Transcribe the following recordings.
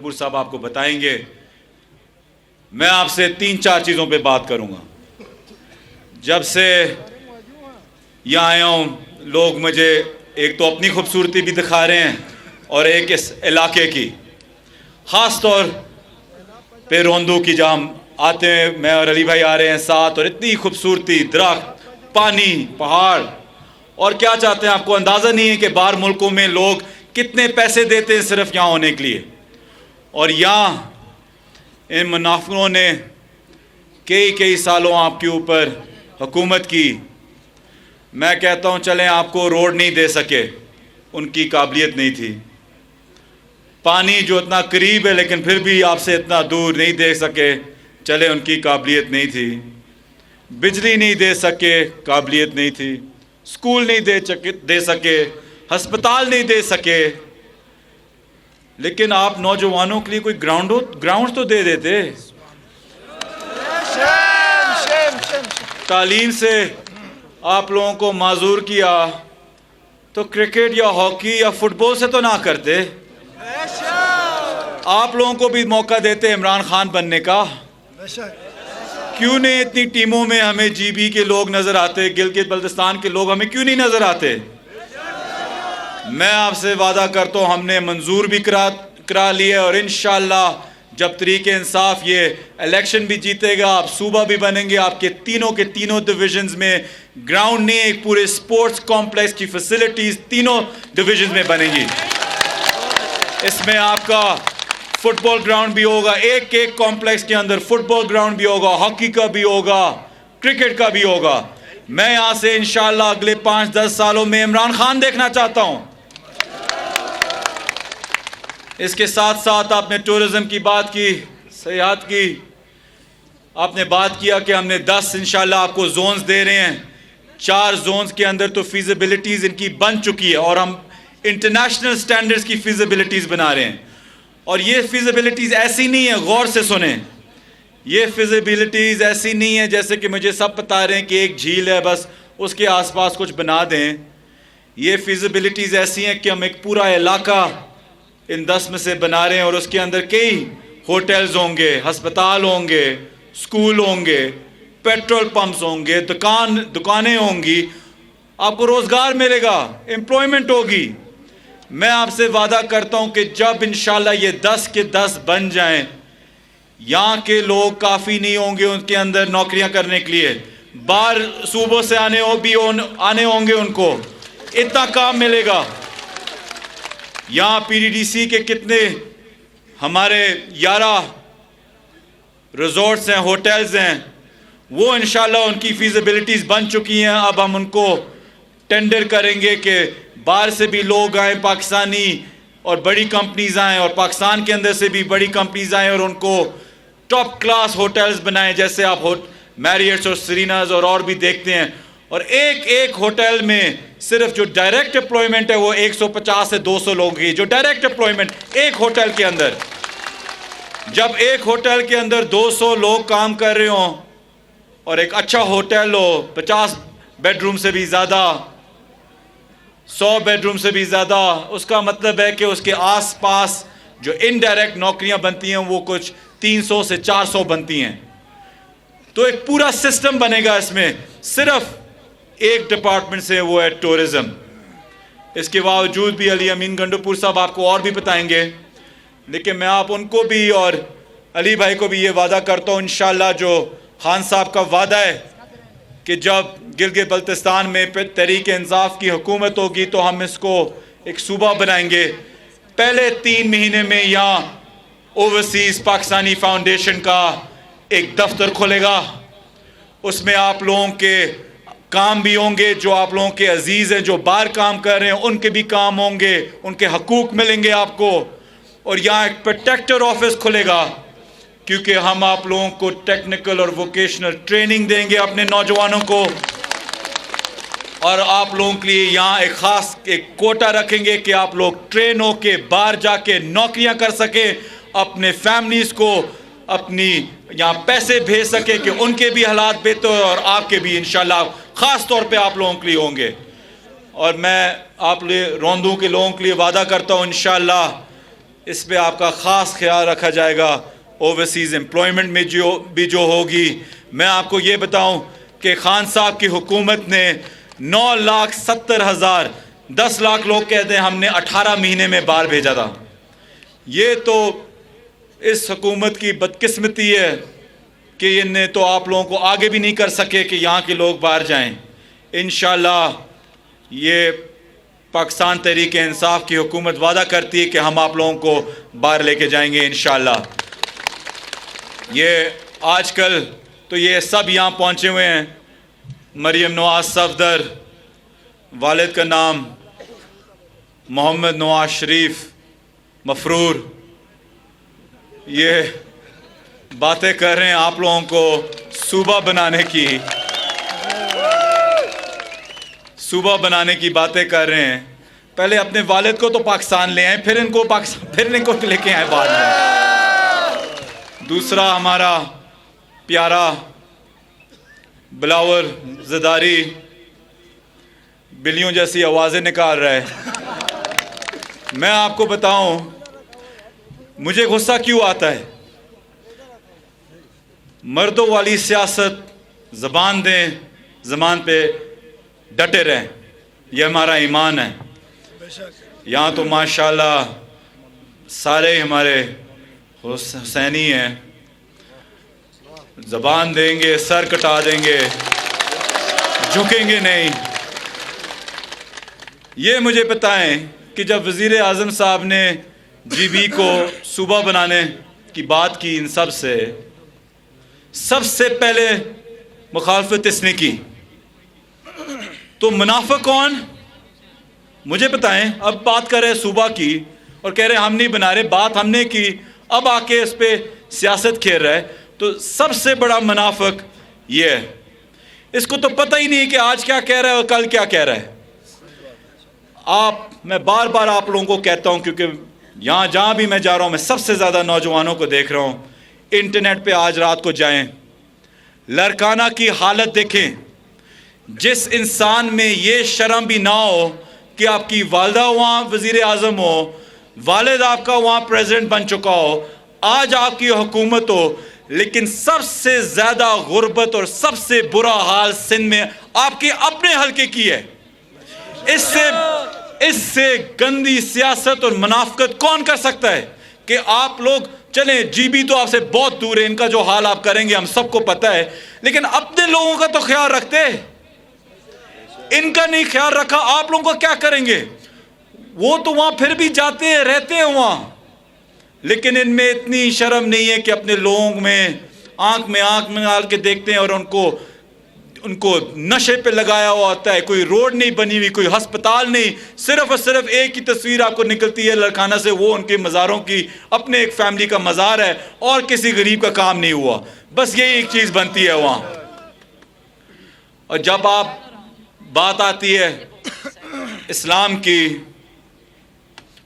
کپور صاحب آپ کو بتائیں گے. میں آپ سے 3-4 چیزوں پہ بات کروں گا. جب سے یہاں آیا ہوں لوگ مجھے ایک تو اپنی خوبصورتی بھی دکھا رہے ہیں اور ایک اس علاقے کی، خاص طور پہ روندو کی. جہاں ہم آتے ہیں، میں اور علی بھائی آ رہے ہیں ساتھ، اور اتنی خوبصورتی، درخت، پانی، پہاڑ. اور کیا چاہتے ہیں، آپ کو اندازہ نہیں ہے کہ باہر ملکوں میں لوگ کتنے پیسے دیتے ہیں صرف یہاں ہونے کے لیے. اور یہاں ان منافقوں نے کئی سالوں آپ کے اوپر حکومت کی. میں کہتا ہوں چلیں، آپ کو روڈ نہیں دے سکے، ان کی قابلیت نہیں تھی. پانی جو اتنا قریب ہے لیکن پھر بھی آپ سے اتنا دور نہیں دے سکے، چلے ان کی قابلیت نہیں تھی. بجلی نہیں دے سکے، قابلیت نہیں تھی. اسکول نہیں دے سکے، ہسپتال نہیں دے سکے. لیکن آپ نوجوانوں کے لیے کوئی گراؤنڈ تو دے دیتے. تعلیم سے آپ لوگوں کو معذور کیا تو کرکٹ یا ہاکی یا فٹ بال سے تو نہ کرتے. آپ لوگوں کو بھی موقع دیتے عمران خان بننے کا. کیوں نہیں اتنی ٹیموں میں ہمیں جی بی کے لوگ نظر آتے، گلگت بلتستان کے لوگ ہمیں کیوں نہیں نظر آتے؟ میں آپ سے وعدہ کرتا ہوں ہم نے منظور بھی کرا لیا، اور انشاءاللہ جب تحریک انصاف یہ الیکشن بھی جیتے گا، آپ صوبہ بھی بنیں گے، آپ کے تینوں ڈویژنز میں گراؤنڈ نہیں، ایک پورے سپورٹس کمپلیکس کی فیسلٹیز تینوں ڈویژنز میں بنیں گی. اس میں آپ کا فٹ بال گراؤنڈ بھی ہوگا، ایک کمپلیکس کے اندر فٹ بال گراؤنڈ بھی ہوگا، ہاکی کا بھی ہوگا، کرکٹ کا بھی ہوگا. میں یہاں سے انشاءاللہ اگلے 5-10 سالوں میں عمران خان دیکھنا چاہتا ہوں. اس کے ساتھ ساتھ آپ نے ٹورزم کی بات کی، سیاحت کی. آپ نے بات کیا کہ ہم نے 10 انشاءاللہ آپ کو زونز دے رہے ہیں. 4 زونز کے اندر تو فیزیبلٹیز ان کی بن چکی ہے، اور ہم انٹرنیشنل سٹینڈرز کی فیزیبلٹیز بنا رہے ہیں. اور یہ فیزیبلٹیز ایسی نہیں ہے، غور سے سنیں، یہ فیزیبلٹیز ایسی نہیں ہے جیسے کہ مجھے سب بتا رہے ہیں کہ ایک جھیل ہے بس اس کے آس پاس کچھ بنا دیں. یہ فیزیبلٹیز ایسی ہیں کہ ہم ایک پورا علاقہ ان 10 میں سے بنا رہے ہیں، اور اس کے اندر کئی ہوٹلز ہوں گے، ہسپتال ہوں گے، سکول ہوں گے، پیٹرول پمپس ہوں گے، دکانیں ہوں گی. آپ کو روزگار ملے گا، امپلائمنٹ ہوگی. میں آپ سے وعدہ کرتا ہوں کہ جب انشاءاللہ یہ 10 کے 10 بن جائیں، یہاں کے لوگ کافی نہیں ہوں گے ان کے اندر نوکریاں کرنے کے لیے. باہر صوبوں سے آنے ہوں گے، ان کو اتنا کام ملے گا. یہاں پی ڈی ڈی سی کے کتنے ہمارے 11 ریزورٹس ہیں، ہوٹلز ہیں، وہ انشاءاللہ ان کی فیزیبلٹیز بن چکی ہیں. اب ہم ان کو ٹینڈر کریں گے کہ باہر سے بھی لوگ آئیں، پاکستانی اور بڑی کمپنیز آئیں، اور پاکستان کے اندر سے بھی بڑی کمپنیز آئیں، اور ان کو ٹاپ کلاس ہوٹلز بنائیں جیسے آپ میریٹس اور سریناز اور بھی دیکھتے ہیں. اور ایک ہوٹل میں صرف جو ڈائریکٹ امپلائمنٹ ہے وہ 150 سے 200 لوگ کی، جو ڈائریکٹ امپلائمنٹ ایک ہوٹل کے اندر. جب ایک ہوٹل کے اندر 200 لوگ کام کر رہے ہوں اور ایک اچھا ہوٹل ہو، 50 بیڈ روم سے بھی زیادہ، 100 بیڈ روم سے بھی زیادہ، اس کا مطلب ہے کہ اس کے آس پاس جو انڈائریکٹ نوکریاں بنتی ہیں وہ کچھ 300 سے 400 بنتی ہیں. تو ایک پورا سسٹم بنے گا. اس میں صرف ایک ڈپارٹمنٹ سے، وہ ہے ٹورزم. اس کے باوجود بھی علی امین گنڈوپور صاحب آپ کو اور بھی بتائیں گے، لیکن میں آپ ان کو بھی اور علی بھائی کو بھی یہ وعدہ کرتا ہوں انشاءاللہ جو خان صاحب کا وعدہ ہے کہ جب گلگت بلتستان میں تحریک انصاف کی حکومت ہوگی تو ہم اس کو ایک صوبہ بنائیں گے. پہلے 3 مہینے میں یہاں اوورسیز پاکستانی فاؤنڈیشن کا ایک دفتر کھلے گا. اس میں آپ لوگوں کے کام بھی ہوں گے، جو آپ لوگوں کے عزیز ہیں جو باہر کام کر رہے ہیں ان کے بھی کام ہوں گے، ان کے حقوق ملیں گے آپ کو. اور یہاں ایک پروٹیکٹر آفس کھلے گا، کیونکہ ہم آپ لوگوں کو ٹیکنیکل اور ووکیشنل ٹریننگ دیں گے اپنے نوجوانوں کو. اور آپ لوگوں کے لیے یہاں ایک خاص کوٹا رکھیں گے کہ آپ لوگ ٹرین ہو کے باہر جا کے نوکریاں کر سکیں، اپنے فیملیز کو اپنی یہاں پیسے بھیج سکے کہ ان کے بھی حالات بہتر ہو اور آپ کے بھی انشاءاللہ خاص طور پہ آپ لوگوں کے لیے ہوں گے. اور میں آپ روندو کے لوگوں کے لیے وعدہ کرتا ہوں انشاءاللہ اس پہ آپ کا خاص خیال رکھا جائے گا. اوورسیز امپلائمنٹ میں جو ہوگی. میں آپ کو یہ بتاؤں کہ خان صاحب کی حکومت نے 9,70,000 10 لاکھ لوگ کہتے ہیں ہم نے 18 مہینے میں باہر بھیجا تھا. یہ تو اس حکومت کی بدقسمتی ہے کہ ان نے تو آپ لوگوں کو آگے بھی نہیں کر سکے کہ یہاں کے لوگ باہر جائیں. انشاءاللہ یہ پاکستان تحریک انصاف کی حکومت وعدہ کرتی ہے کہ ہم آپ لوگوں کو باہر لے کے جائیں گے انشاءاللہ. یہ آج کل تو یہ سب یہاں پہنچے ہوئے ہیں. مریم نواز صفدر، والد کا نام محمد نواز شریف مفرور، یہ باتیں کر رہے ہیں آپ لوگوں کو صوبہ بنانے کی باتیں کر رہے ہیں. پہلے اپنے والد کو تو پاکستان لے آئیں، پھر ان کو لے کے آئیں بعد میں. دوسرا ہمارا پیارا بلاول زرداری بلیوں جیسی آوازیں نکال رہا ہے. میں آپ کو بتاؤں مجھے غصہ کیوں آتا ہے. مردوں والی سیاست، زبان دیں، زبان پہ ڈٹے رہیں، یہ ہمارا ایمان ہے. یہاں تو ماشاءاللہ سارے ہمارے حسینی ہیں. زبان دیں گے، سر کٹا دیں گے، جھکیں گے نہیں. یہ مجھے بتائیں کہ جب وزیر اعظم صاحب نے جی بی کو صوبہ بنانے کی بات کی، ان سب سے پہلے مخالفت اس نے کی، تو منافق کون؟ مجھے بتائیں. اب بات کر رہے صوبہ کی اور کہہ رہے ہم نہیں بنا رہے، بات ہم نے کی، اب آ کے اس پہ سیاست کھیل رہا ہے. تو سب سے بڑا منافق یہ ہے. اس کو تو پتہ ہی نہیں کہ آج کیا کہہ رہا ہے اور کل کیا کہہ رہا ہے. میں بار بار آپ لوگوں کو کہتا ہوں، کیونکہ جہاں بھی میں جا رہا ہوں میں سب سے زیادہ نوجوانوں کو دیکھ رہا ہوں. انٹرنیٹ پہ آج رات کو جائیں، لڑکانہ کی حالت دیکھیں. جس انسان میں یہ شرم بھی نہ ہو کہ آپ کی والدہ وہاں وزیر اعظم ہو، والد آپ کا وہاں پریزیڈنٹ بن چکا ہو، آج آپ کی حکومت ہو، لیکن سب سے زیادہ غربت اور سب سے برا حال سندھ میں آپ کے اپنے حلقے کی ہے. اس سے گندی سیاست اور منافقت کون کر سکتا ہے کہ آپ لوگ چلیں. جی بی تو آپ سے بہت دور ہے، ان کا جو حال آپ کریں گے ہم سب کو پتہ ہے، لیکن اپنے لوگوں کا تو خیال رکھتے. ان کا نہیں خیال رکھا، آپ لوگوں کو کیا کریں گے؟ وہ تو وہاں پھر بھی جاتے ہیں، رہتے ہیں وہاں، لیکن ان میں اتنی شرم نہیں ہے کہ اپنے لوگوں میں آنکھ میں ڈال کے دیکھتے ہیں اور ان کو نشے پہ لگایا ہوا ہوتا ہے. کوئی روڈ نہیں بنی ہوئی، کوئی ہسپتال نہیں، صرف اور صرف ایک ہی تصویر آپ کو نکلتی ہے لڑکانہ سے، وہ ان کے مزاروں کی، اپنے ایک فیملی کا مزار ہے اور کسی غریب کا کام نہیں ہوا. بس یہی ایک چیز بنتی ہے وہاں. اور جب آپ بات آتی ہے اسلام کی،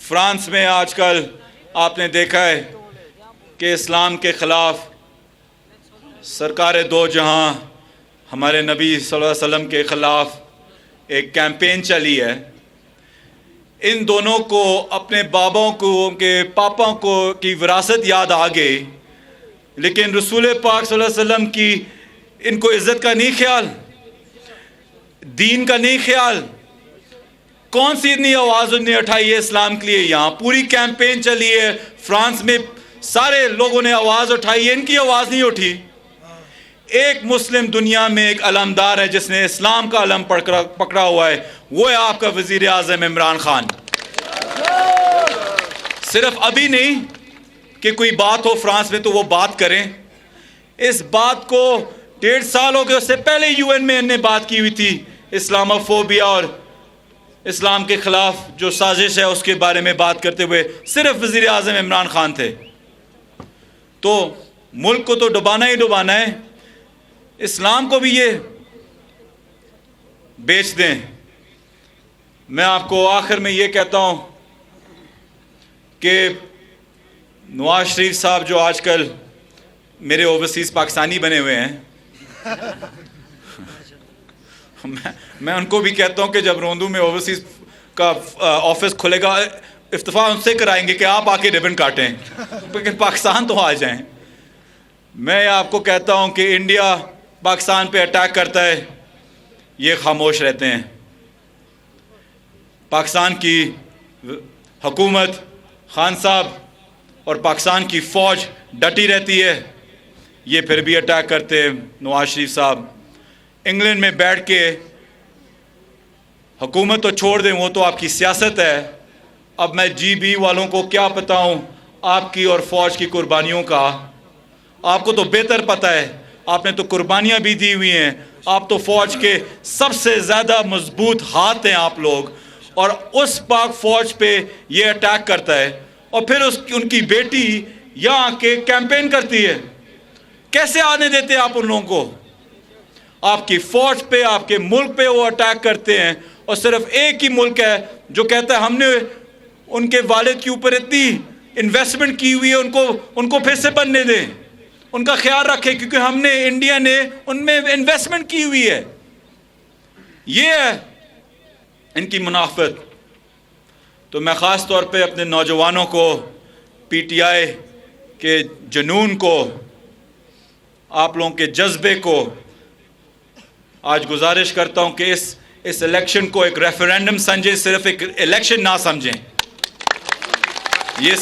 فرانس میں آج کل آپ نے دیکھا ہے کہ اسلام کے خلاف سرکار دو جہاں ہمارے نبی صلی اللہ علیہ وسلم کے خلاف ایک کیمپین چلی ہے. ان دونوں کو اپنے بابوں کو، ان کے پاپا کو کی وراثت یاد آ گئی، لیکن رسول پاک صلی اللہ علیہ وسلم کی ان کو عزت کا نہیں خیال، دین کا نہیں خیال. کون سی اتنی آواز انہیں اٹھائی ہے اسلام کے لیے؟ یہاں پوری کیمپین چلی ہے، فرانس میں سارے لوگوں نے آواز اٹھائی ہے، ان کی آواز نہیں اٹھی. ایک مسلم دنیا میں ایک علمدار ہے جس نے اسلام کا علم پکڑا ہوا ہے، وہ ہے آپ کا وزیر اعظم عمران خان. صرف ابھی نہیں کہ کوئی بات ہو فرانس میں تو وہ بات کریں. اس بات کو 1.5 سال ہو گئے، اس سے پہلے UN میں ان نے بات کی ہوئی تھی. اسلاموفوبیا اور اسلام کے خلاف جو سازش ہے اس کے بارے میں بات کرتے ہوئے صرف وزیر اعظم عمران خان تھے. تو ملک کو تو ڈبانا ہی ڈبانا ہے، اسلام کو بھی یہ بیچ دیں. میں آپ کو آخر میں یہ کہتا ہوں کہ نواز شریف صاحب جو آج کل میرے اوورسیز پاکستانی بنے ہوئے ہیں، میں ان کو بھی کہتا ہوں کہ جب روندو میں اوورسیز کا آفس کھلے گا، افتتاح ان سے کرائیں گے کہ آپ آ کے ربن کاٹیں، لیکن پاکستان تو آ جائیں۔ میں آپ کو کہتا ہوں کہ انڈیا پاکستان پہ اٹیک کرتا ہے، یہ خاموش رہتے ہیں۔ پاکستان کی حکومت، خان صاحب اور پاکستان کی فوج ڈٹی رہتی ہے، یہ پھر بھی اٹیک کرتے ہیں۔ نواز شریف صاحب انگلینڈ میں بیٹھ کے حکومت تو چھوڑ دیں، وہ تو آپ کی سیاست ہے۔ اب میں جی بی والوں کو کیا بتاؤں آپ کی اور فوج کی قربانیوں کا؟ آپ کو تو بہتر پتہ ہے، آپ نے تو قربانیاں بھی دی ہوئی ہیں، آپ تو فوج کے سب سے زیادہ مضبوط ہاتھ ہیں آپ لوگ، اور اس پاک فوج پہ یہ اٹیک کرتا ہے، اور پھر ان کی بیٹی یہاں کے کیمپین کرتی ہے۔ کیسے آنے دیتے آپ ان لوگوں کو؟ آپ کی فوج پہ، آپ کے ملک پہ وہ اٹیک کرتے ہیں، اور صرف ایک ہی ملک ہے جو کہتا ہے ہم نے ان کے والد کے اوپر اتنی انویسٹمنٹ کی ہوئی ہے، ان کو پھر سے بننے دیں، ان کا خیال رکھیں، کیونکہ ہم نے، انڈیا نے ان میں انویسٹمنٹ کی ہوئی ہے۔ یہ ہے ان کی منافقت۔ تو میں خاص طور پہ اپنے نوجوانوں کو، پی ٹی آئی کے جنون کو، آپ لوگوں کے جذبے کو آج گزارش کرتا ہوں کہ اس الیکشن کو ایک ریفرینڈم سمجھیں، صرف ایک الیکشن نہ سمجھیں۔ یہ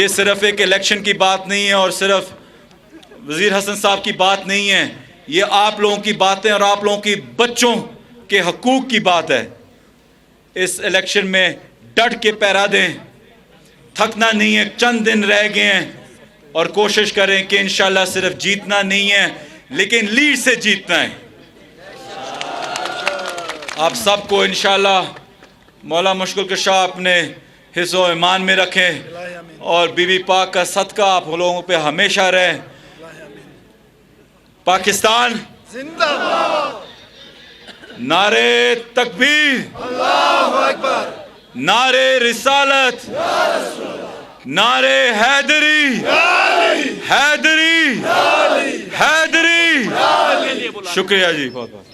صرف ایک الیکشن کی بات نہیں ہے، اور صرف وزیر حسن صاحب کی بات نہیں ہے، یہ آپ لوگوں کی باتیں اور آپ لوگوں کی بچوں کے حقوق کی بات ہے۔ اس الیکشن میں ڈٹ کے پیرا دیں، تھکنا نہیں ہے، چند دن رہ گئے ہیں، اور کوشش کریں کہ انشاءاللہ صرف جیتنا نہیں ہے لیکن لیڈ سے جیتنا ہے۔ آپ سب کو انشاءاللہ مولا مشکل کشا اپنے حفظ و ایمان میں رکھیں، اور بی بی پاک کا صدقہ آپ لوگوں پہ ہمیشہ رہے۔ پاکستان زندہ باد، نعرے تکبیر، اللہ اکبر، نعرے رسالت، نعرے حیدری، حیدری، حیدری۔ شکریہ جی، بہت بہت۔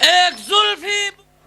ایک زلفی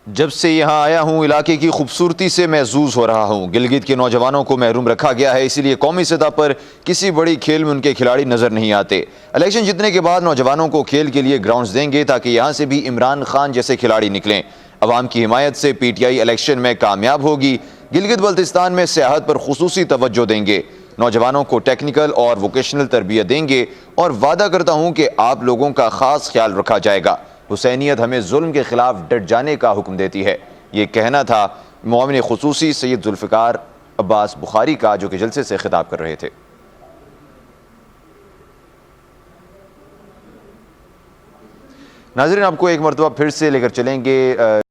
جب سے یہاں آیا ہوں علاقے کی خوبصورتی سے محظوظ ہو رہا ہوں۔ گلگت کے نوجوانوں کو محروم رکھا گیا ہے، اسی لیے قومی سطح پر کسی بڑی کھیل میں ان کے کھلاڑی نظر نہیں آتے۔ الیکشن جیتنے کے بعد نوجوانوں کو کھیل کے لیے گراؤنڈز دیں گے تاکہ یہاں سے بھی عمران خان جیسے کھلاڑی نکلیں۔ عوام کی حمایت سے پی ٹی آئی الیکشن میں کامیاب ہوگی۔ گلگت بلتستان میں سیاحت پر خصوصی توجہ دیں گے، نوجوانوں کو ٹیکنیکل اور ووکیشنل تربیت دیں گے، اور وعدہ کرتا ہوں کہ آپ لوگوں کا خاص خیال رکھا جائے گا۔ حسینیت ہمیں ظلم کے خلاف ڈٹ جانے کا حکم دیتی ہے، یہ کہنا تھا معاون خصوصی سید ذوالفقار عباس بخاری کا، جو کہ جلسے سے خطاب کر رہے تھے۔ ناظرین، آپ کو ایک مرتبہ پھر سے لے کر چلیں گے